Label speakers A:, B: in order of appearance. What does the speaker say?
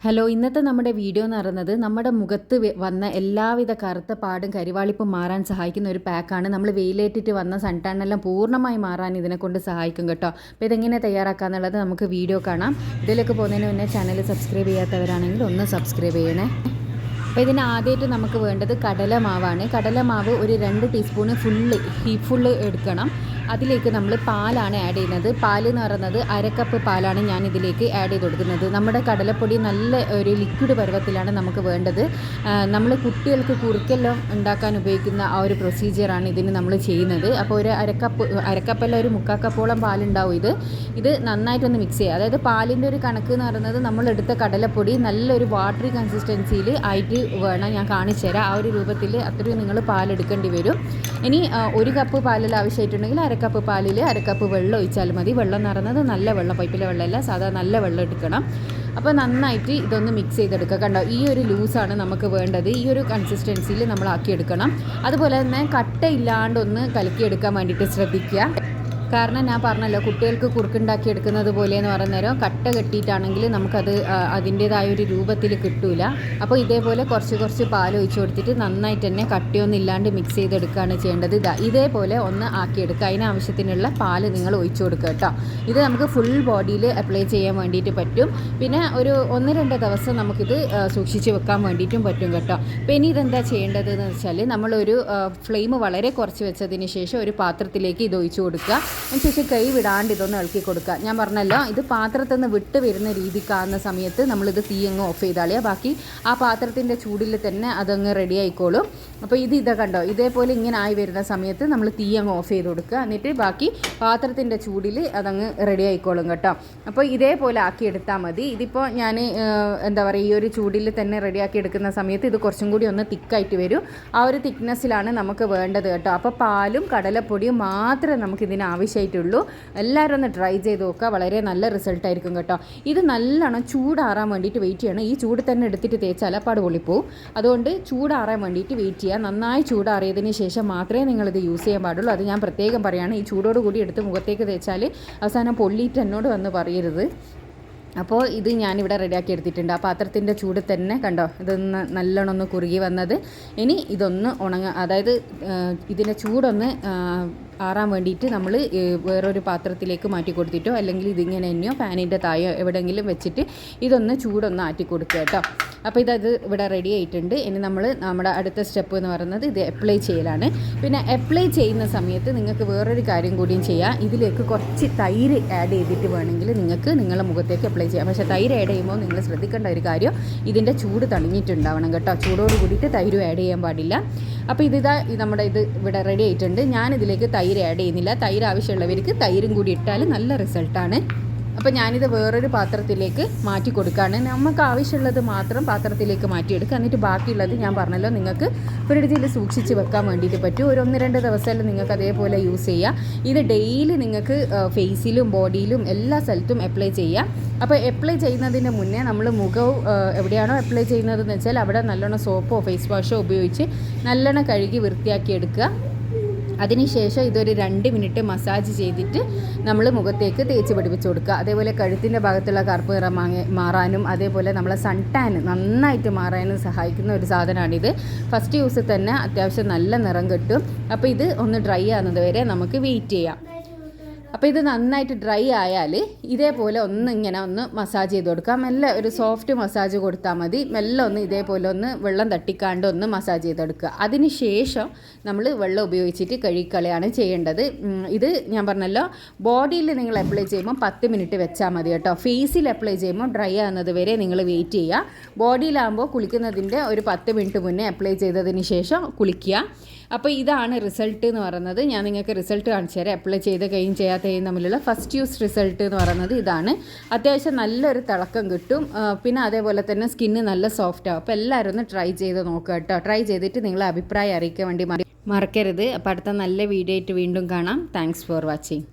A: Hello, ഇന്നത്തെ നമ്മുടെ video എന്ന് പറയുന്നത് നമ്മുടെ മുഖത്ത് വന്ന എല്ലാവിധ കറുത്ത പാടും കരിവാളിപ്പും മാറാൻ സഹായിക്കുന്ന ഒരു പാക്കാണ്. നമ്മൾ വെയിലേറ്റിട്ട് വന്ന സൺടാനെല്ലാം പൂർണ്ണമായി മാറാൻ ഇതിനെക്കൊണ്ട് സഹായിക്കും കേട്ടോ. അപ്പോൾ ഇതെങ്ങനെ തയ്യാറാക്കാന്നുള്ളത് നമുക്ക് വീഡിയോ കാണാം. ഇതിലേക്ക് പോകുന്നതിന് മുന്നേ ചാനൽ സബ്സ്ക്രൈബ് ചെയ്യാത്തവരാണെങ്കിൽ ഒന്ന് സബ്സ്ക്രൈബ് ചെയ്യണേ. അപ്പോൾ ഇതിന് ആദ്യമായിട്ട് നമുക്ക് വേണ്ടത് കടലമാവാണ്. കടലമാവ് ഒരു 2 ടീസ്പൂണ് ഫുള്ള് എടുക്കണം. അതിലേക്ക് നമ്മൾ പാലാണ് ആഡ് ചെയ്യുന്നത്. പാൽ എന്ന് പറയുന്നത് 1/2 കപ്പ് പാലാണ് ഞാൻ ഇതിലേക്ക് ആഡ് ചെയ്ത് കൊടുക്കുന്നത്. നമ്മുടെ കടലപ്പൊടി നല്ല ഒരു ലിക്വിഡ് പരുവത്തിലാണ് നമുക്ക് വേണ്ടത്. നമ്മൾ കുട്ടികൾക്ക് കുറുക്കെല്ലാം ഉണ്ടാക്കാൻ ഉപയോഗിക്കുന്ന ആ ഒരു പ്രൊസീജിയറാണ് ഇതിന് നമ്മൾ ചെയ്യുന്നത്. അപ്പോൾ ഒരു 1/2 കപ്പല്ല ഒരു 3/4 കപ്പോളം പാലുണ്ടാവും. ഇത് നന്നായിട്ടൊന്ന് മിക്സ് ചെയ്യുക. അതായത് പാലിൻ്റെ ഒരു കണക്ക് എന്ന് പറയുന്നത് നമ്മളെടുത്ത കടലപ്പൊടി നല്ലൊരു വാട്ടറി കൺസിസ്റ്റൻസിയിൽ ആയിട്ട് വേണം. ഞാൻ കാണിച്ചു തരാം. ആ ഒരു രൂപത്തിൽ അത്രയും നിങ്ങൾ പാലെടുക്കേണ്ടി വരും. ഇനി 1 കപ്പ് പാലിൽ ആവശ്യമായിട്ടുണ്ടെങ്കിൽ 1/2 കപ്പ് പാലിൽ 1/2 കപ്പ് വെള്ളം ഒഴിച്ചാൽ മതി. വെള്ളം എന്ന് പറയുന്നത് നല്ല വെള്ളം, പൈപ്പിലെ വെള്ളമല്ല, സാധാ നല്ല വെള്ളം എടുക്കണം. അപ്പോൾ നന്നായിട്ട് ഇതൊന്ന് മിക്സ് ചെയ്തെടുക്കുക. കണ്ടോ, ഈ ഒരു ലൂസാണ് നമുക്ക് വേണ്ടത്. ഈ ഒരു കൺസിസ്റ്റൻസിയിൽ നമ്മൾ ആക്കിയെടുക്കണം. അതുപോലെ തന്നെ കട്ടയില്ലാണ്ട് ഒന്ന് കലക്കിയെടുക്കാൻ വേണ്ടിയിട്ട് ശ്രദ്ധിക്കുക. കാരണം ഞാൻ പറഞ്ഞല്ലോ, കുട്ടികൾക്ക് കുറുക്കുണ്ടാക്കി എടുക്കുന്നത് പോലെ എന്ന് പറയുന്നേരം കട്ട കെട്ടിയിട്ടാണെങ്കിൽ നമുക്കത് അതിൻ്റേതായ ഒരു രൂപത്തിൽ കിട്ടൂല. അപ്പോൾ ഇതേപോലെ കുറച്ച് പാൽ ഒഴിച്ച് കൊടുത്തിട്ട് നന്നായിട്ട് തന്നെ കട്ടിയൊന്നും ഇല്ലാണ്ട് മിക്സ് ചെയ്തെടുക്കുകയാണ് ചെയ്യേണ്ടത്. ഇതേപോലെ ഒന്ന് ആക്കിയെടുക്കുക. അതിനാവശ്യത്തിനുള്ള പാൽ നിങ്ങൾ ഒഴിച്ചു കൊടുക്കുക കേട്ടോ. ഇത് നമുക്ക് ഫുൾ ബോഡിയിൽ അപ്ലൈ ചെയ്യാൻ വേണ്ടിയിട്ട് പറ്റും. പിന്നെ ഒരു 1-2 ദിവസം നമുക്കിത് സൂക്ഷിച്ച് വെക്കാൻ വേണ്ടിയിട്ടും പറ്റും കേട്ടോ. അപ്പോൾ ഇനി ഇതെന്താ ചെയ്യേണ്ടതെന്ന് വെച്ചാൽ, നമ്മളൊരു ഫ്ലെയിം വളരെ കുറച്ച് വെച്ചതിന് ശേഷം ഒരു പാത്രത്തിലേക്ക് ഇത് ഒഴിച്ചു കൊടുക്കുക. അതിനുശേഷം കൈ വിടാണ്ട് ഇതൊന്ന് ഇളക്കി കൊടുക്കുക. ഞാൻ പറഞ്ഞല്ലോ, ഇത് പാത്രത്തിൽ നിന്ന് വിട്ട് വരുന്ന രീതിക്കാവുന്ന സമയത്ത് നമ്മളിത് തീ അങ്ങ് ഓഫ് ചെയ്താളിയാൽ ബാക്കി ആ പാത്രത്തിൻ്റെ ചൂടിൽ തന്നെ അതങ്ങ് റെഡി ആയിക്കോളും. അപ്പോൾ ഇത് കണ്ടോ, ഇതേപോലെ ഇങ്ങനെ ആയി വരുന്ന സമയത്ത് നമ്മൾ തീ അങ്ങ് ഓഫ് ചെയ്ത് കൊടുക്കുക. എന്നിട്ട് ബാക്കി പാത്രത്തിൻ്റെ ചൂടിൽ അതങ്ങ് റെഡി ആയിക്കോളും കേട്ടോ. അപ്പോൾ ഇതേപോലെ ആക്കി എടുത്താൽ മതി. ഇതിപ്പോൾ ഞാൻ എന്താ പറയുക, ഈ ഒരു ചൂടിൽ തന്നെ റെഡിയാക്കി എടുക്കുന്ന സമയത്ത് ഇത് കുറച്ചും കൂടി ഒന്ന് തിക്കായിട്ട് വരും. ആ ഒരു തിക്നെസ്സിലാണ് നമുക്ക് വേണ്ടത് കേട്ടോ. അപ്പോൾ പാലും കടലപ്പൊടിയും മാത്രമേ നമുക്കിതിന് ആവശ്യമായിട്ടുള്ളൂ. എല്ലാവരും ഒന്ന് ട്രൈ ചെയ്ത് നോക്കുക. വളരെ നല്ല റിസൾട്ടായിരിക്കും കേട്ടോ. ഇത് നല്ലോണം ചൂടാറാൻ വേണ്ടിയിട്ട് വെയിറ്റ് ചെയ്യണം. ഈ ചൂട് തന്നെ എടുത്തിട്ട് തേച്ചാൽ പാട് പൊളിപ്പോവും. അതുകൊണ്ട് ചൂടാറാൻ വേണ്ടിയിട്ട് വെയിറ്റ് ചെയ്യുക. നന്നായി ചൂടാറിയതിന് ശേഷം മാത്രമേ നിങ്ങളിത് യൂസ് ചെയ്യാൻ പാടുള്ളൂ. അത് ഞാൻ പ്രത്യേകം പറയുകയാണ്. ഈ ചൂടോട് കൂടി എടുത്ത് മുഖത്തേക്ക് തേച്ചാൽ അവസാനം പൊള്ളിയിട്ട് എന്നോട് വന്ന് പറയരുത്. അപ്പോൾ ഇത് ഞാനിവിടെ റെഡിയാക്കി എടുത്തിട്ടുണ്ട്. ആ പാത്രത്തിൻ്റെ ചൂട് തന്നെ കണ്ടോ, ഇതൊന്ന് നല്ലോണം ഒന്ന് കുറുകി വന്നത്. ഇനി ഇതൊന്ന് അതായത് ഇതിൻ്റെ ചൂടൊന്ന് ആറാൻ വേണ്ടിയിട്ട് നമ്മൾ വേറൊരു പാത്രത്തിലേക്ക് മാറ്റി കൊടുത്തിട്ടോ അല്ലെങ്കിൽ ഇതിങ്ങനെ തന്നെയോ ഫാനിൻ്റെ തായോ എവിടെയെങ്കിലും വെച്ചിട്ട് ഇതൊന്ന് ചൂടൊന്ന് ആറ്റി കൊടുക്കുക കേട്ടോ. അപ്പോൾ ഇത് ഇവിടെ റെഡി ആയിട്ടുണ്ട്. ഇനി നമ്മുടെ അടുത്ത സ്റ്റെപ്പ് എന്ന് പറയുന്നത് ഇത് അപ്ലൈ ചെയ്യലാണ്. പിന്നെ അപ്ലൈ ചെയ്യുന്ന സമയത്ത് നിങ്ങൾക്ക് വേറൊരു കാര്യം കൂടിയും ചെയ്യാം. ഇതിലേക്ക് കുറച്ച് തൈര് ആഡ് ചെയ്തിട്ട് വേണമെങ്കിൽ നിങ്ങൾക്ക് നിങ്ങളുടെ മുഖത്തേക്ക് അപ്ലൈ ചെയ്യാം. പക്ഷേ തൈര് ആഡ് ചെയ്യുമ്പോൾ നിങ്ങൾ ശ്രദ്ധിക്കേണ്ട ഒരു കാര്യം, ഇതിൻ്റെ ചൂട് തണിഞ്ഞിട്ടുണ്ടാവണം കേട്ടോ. ചൂടോട് കൂടിയിട്ട് തൈര് ആഡ് ചെയ്യാൻ പാടില്ല. അപ്പോൾ ഇത് ഇവിടെ റെഡി ആയിട്ടുണ്ട്. ഞാനിതിലേക്ക് തൈര് ആഡ് ചെയ്യുന്നില്ല. തൈര് ആവശ്യമുള്ളവർക്ക് തൈരും കൂടി ഇട്ടാൽ നല്ല റിസൾട്ടാണ്. അപ്പോൾ ഞാനിത് വേറൊരു പാത്രത്തിലേക്ക് മാറ്റി കൊടുക്കുകയാണ്. നമുക്ക് ആവശ്യമുള്ളത് മാത്രം പാത്രത്തിലേക്ക് മാറ്റിയെടുക്കുക. എന്നിട്ട് ബാക്കിയുള്ളത് ഞാൻ പറഞ്ഞല്ലോ, നിങ്ങൾക്ക് ഫ്രിഡ്ജിൽ സൂക്ഷിച്ച് വെക്കാൻ വേണ്ടിയിട്ട് പറ്റും. ഒരു 1-2 ദിവസമെല്ലാം നിങ്ങൾക്ക് അതേപോലെ യൂസ് ചെയ്യാം. ഇത് ഡെയിലി നിങ്ങൾക്ക് ഫേസിലും ബോഡിയിലും എല്ലാ സ്ഥലത്തും അപ്ലൈ ചെയ്യാം. അപ്പോൾ അപ്ലൈ ചെയ്യുന്നതിന് മുന്നേ നമ്മൾ മുഖവും എവിടെയാണോ അപ്ലൈ ചെയ്യുന്നതെന്ന് വെച്ചാൽ അവിടെ നല്ലോണം സോപ്പോ ഫേസ് വാഷോ ഉപയോഗിച്ച് നല്ലോണം കഴുകി വൃത്തിയാക്കി എടുക്കുക. അതിനുശേഷം ഇതൊരു 2 മിനിറ്റ് മസാജ് ചെയ്തിട്ട് നമ്മൾ മുഖത്തേക്ക് തേച്ച് പിടിപ്പിച്ച് കൊടുക്കുക. അതേപോലെ കഴുത്തിൻ്റെ ഭാഗത്തുള്ള കറുപ്പ് നിറം മാറാനും അതേപോലെ നമ്മളെ സൺ ടാൻ നന്നായിട്ട് മാറാനും സഹായിക്കുന്ന ഒരു സാധനമാണിത്. ഫസ്റ്റ് യൂസിൽ തന്നെ അത്യാവശ്യം നല്ല നിറം കിട്ടും. അപ്പോൾ ഇത് ഒന്ന് ഡ്രൈ ആകുന്നത് വരെ നമുക്ക് വെയിറ്റ് ചെയ്യാം. അപ്പോൾ ഇത് നന്നായിട്ട് ഡ്രൈ ആയാൽ ഇതേപോലെ ഒന്ന് മസാജ് ചെയ്ത് കൊടുക്കാം. മെല്ലെ ഒരു സോഫ്റ്റ് മസാജ് കൊടുത്താൽ മതി. മെല്ലെ ഒന്ന് ഇതേപോലെ ഒന്ന് വെള്ളം തട്ടിക്കാണ്ട് ഒന്ന് മസാജ് ചെയ്തെടുക്കുക. അതിന് ശേഷം നമ്മൾ വെള്ളം ഉപയോഗിച്ചിട്ട് കഴുകിക്കളയാണ് ചെയ്യേണ്ടത്. ഇത് ഞാൻ പറഞ്ഞല്ലോ, ബോഡിയിൽ നിങ്ങൾ അപ്ലൈ ചെയ്യുമ്പോൾ 10 മിനിറ്റ് വെച്ചാൽ മതി കേട്ടോ. ഫേസിൽ അപ്ലൈ ചെയ്യുമ്പോൾ ഡ്രൈ ആകുന്നത് വരെ നിങ്ങൾ വെയിറ്റ് ചെയ്യുക. ബോഡിയിലാകുമ്പോൾ കുളിക്കുന്നതിൻ്റെ ഒരു 10 മിനിറ്റ് മുന്നേ അപ്ലൈ ചെയ്തതിന് ശേഷം കുളിക്കുക. അപ്പോൾ ഇതാണ് റിസൾട്ട് എന്ന് പറയുന്നത്. ഞാൻ നിങ്ങൾക്ക് റിസൾട്ട് കാണിച്ചു തരാം. അപ്ലൈ ചെയ്ത് കഴിയും ചെയ്യാത്തയും തമ്മിലുള്ള ഫസ്റ്റ് യൂസ് റിസൾട്ട് എന്ന് പറയുന്നത് ഇതാണ്. അത്യാവശ്യം നല്ലൊരു തിളക്കം കിട്ടും. പിന്നെ അതേപോലെ തന്നെ സ്കിന്ന് നല്ല സോഫ്റ്റ് ആവും. അപ്പോൾ എല്ലാവരും ഒന്ന് ട്രൈ ചെയ്ത് നോക്കുക കേട്ടോ. ട്രൈ ചെയ്തിട്ട് നിങ്ങളെ അഭിപ്രായം അറിയിക്കാൻ വേണ്ടി മറക്കരുത്. അപ്പോൾ അടുത്ത നല്ല വീഡിയോ ആയിട്ട് വീണ്ടും കാണാം. Thanks for watching.